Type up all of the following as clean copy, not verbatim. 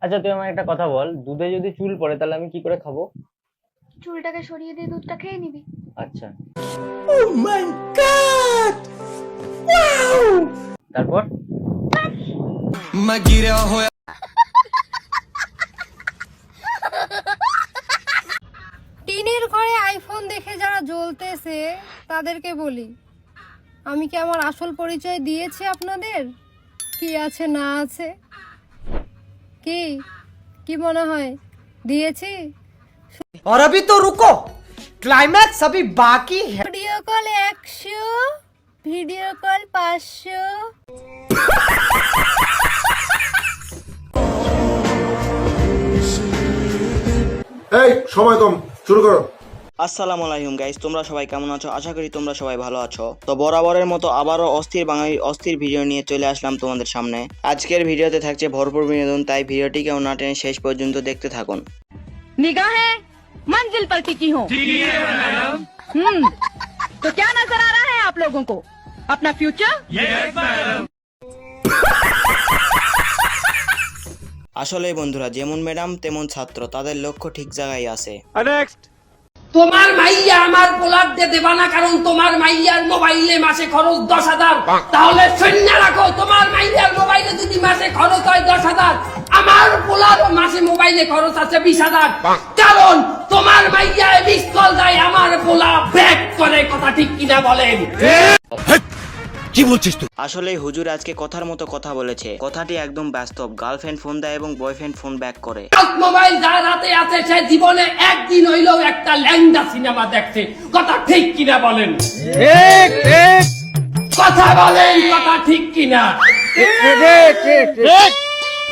আচ্ছা তুই আমাকে একটা কথা বল, দুধে যদি চুল পড়ে তাহলে আমি কি করে খাবো? চুলটাকে সরিয়ে দিয়ে দুধটা খেয়ে নিবি। আচ্ছা, Oh my god! Wow! তারপর? मैं गिरा होया টিনের ঘরে আইফোন দেখে যারা জ্বলতেছে তাদেরকে বলি, আমি কি আমার আসল পরিচয় দিয়েছি আপনাদের? কি আছে না আছে, কি কি মনে হয় দিয়েছি? और अभी तो रुको, क्लाइमैक्स अभी बाकी है। Video call 100, video call 500। এই সময় কম, শুরু করো। আসসালামু আলাইকুম গাইস, তোমরা সবাই কেমন আছো? আশা করি তোমরা সবাই ভালো আছো। তো বরাবরের মতো আবারও অস্থির বাঙালির অস্থির ভিডিও নিয়ে চলে আসলাম তোমাদের সামনে। আজকের ভিডিওতে থাকছে ভরপুর বিনোদন, তাই ভিডিওটিকেও না টেনে শেষ পর্যন্ত দেখতে থাকুন। निगाहें मंजिल पर टिकी हो। तो क्या नजर आ रहा है आप लोगों को? अपना फ्यूचर। আসলে বন্ধুরা, যেমন ম্যাডাম তেমন ছাত্র, তাদের লক্ষ্য ঠিক জায়গায় আছে। তোমার মাইয়া আমার পোলাপ দিয়ে দেবা না, কারণ তোমার মাইয়ার মোবাইলে মাসে খরচ 10,000। তাহলে শূন্য রাখো, তোমার মাইয়ার মোবাইলে যদি মাসে খরচ হয় 10,000, আমার পোলার মাসে মোবাইলে খরচ আছে 20,000। কারণ তোমার মাইয়া মিস কল দেয়, আমার পোলা ব্যাক করে। কথা ঠিক কিনা বলেন? আসলে হুজুর আজকে কথার মতো কথা বলেছে, কথাটি একদম বাস্তব। গার্লফ্রেন্ড ফোন দেয় এবং বয়ফ্রেন্ড ফোন ব্যাক করে। মোবাইল যার হাতে আছে সে জীবনে একদিন হইলেও একটা ল্যাংডা সিনেমা দেখছে। কথা ঠিক কিনা বলেন? কথা বলেন, কথা ঠিক কিনা?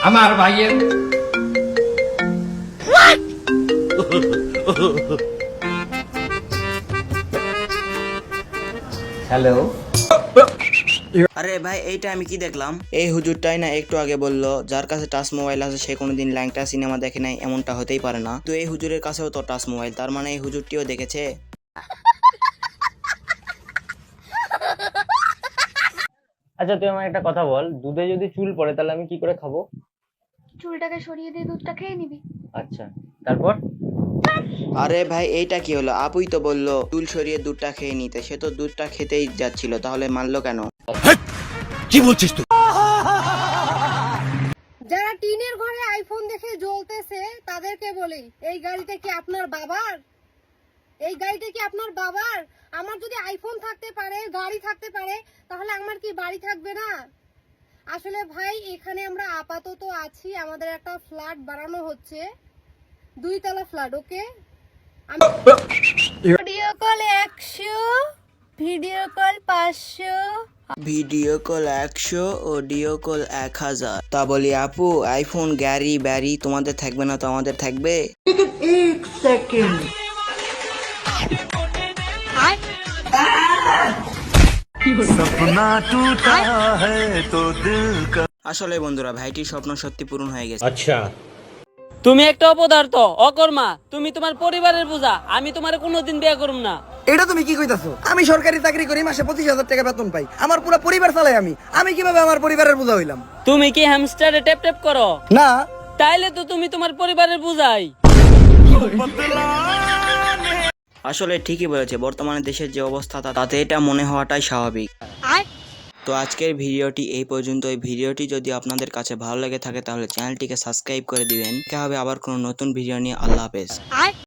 আমার ভাইয়ের হ্যালো, আরে ভাই, এইটা আমি কি দেখলাম? এই হুজুরটাই না একটু আগে বললো যার কাছে টাচ মোবাইল আছে সে কোনোদিন ল্যাংটা সিনেমা দেখে নাই। এমনটা হতেই পারে না। তো এই হুজুরের কাছেও তো টাচ মোবাইল, তার মানে এই হুজুরটিও দেখেছে। আচ্ছা তুই আমাকে একটা কথা বল, দুধে যদি চুল পড়ে তাহলে আমি কি করে খাবো? চুলটাকে সরিয়ে দিয়ে দুধটা খেয়ে নিবি। আচ্ছা, তারপর? আরে ভাই, এইটা কি হলো? আপুই তো বললো চুল সরিয়ে দুধটা খেয়ে নিতে, সে তো দুধটা খেতেই যাচ্ছিল, তাহলে মানলো কেন? যারা টিনের ঘরে আইফোন দেখে জ্বলতেছে তাদেরকে বলি, এই গাড়িটা কি আপনার বাবার? এই গাড়িটা কি আপনার বাবার? আমার যদি আইফোন থাকতে পারে, গাড়ি থাকতে পারে, তাহলে আমার কি বাড়ি থাকবে না? আসলে ভাই, এখানে আমরা আপাতত আছি, আমাদের একটা ফ্ল্যাট বানানো হচ্ছে, 2 তলা flat. Okay, video call 100, video call 500। Video call 100, audio call 1000। তা বলি আপু, আইফোন গাড়ি ব্যারি তোমাদের থাকবে না তো আমাদের থাকবে? আসলে বন্ধুরা, ভাইটির স্বপ্ন সত্যি পূরণ হয়ে গেছে। তুমি একটা অপদার্থ, অকর্মা। তুমি তোমার পরিবারের বোঝা। আমি তোমার কোনোদিন বিয়ে করব না। এটা তুমি কি কইতাছো? আমি সরকারি চাকরি করি, মাসে 25,000 টাকা বেতন পাই, আমার পুরো পরিবার চালাই। আমি কিভাবে আমার পরিবারের বোঝা হইলাম? তুমি কি হ্যামস্টারে ট্যাপ ট্যাপ করো? না। তাইলে তো তুমি তোমার পরিবারের বোঝাই। আসলে ঠিকই বলেছে, বর্তমানে দেশের যে অবস্থা তাতে এটা মনে হওয়াটাই স্বাভাবিক। তো আজকের ভিডিওটি এই পর্যন্ত। এই ভিডিওটি যদি আপনাদের কাছে ভালো লেগে থাকে তাহলে চ্যানেলটিকে সাবস্ক্রাইব করে দিবেন। দেখা হবে আবার কোনো নতুন ভিডিও নিয়ে। আল্লাহ হাফেজ।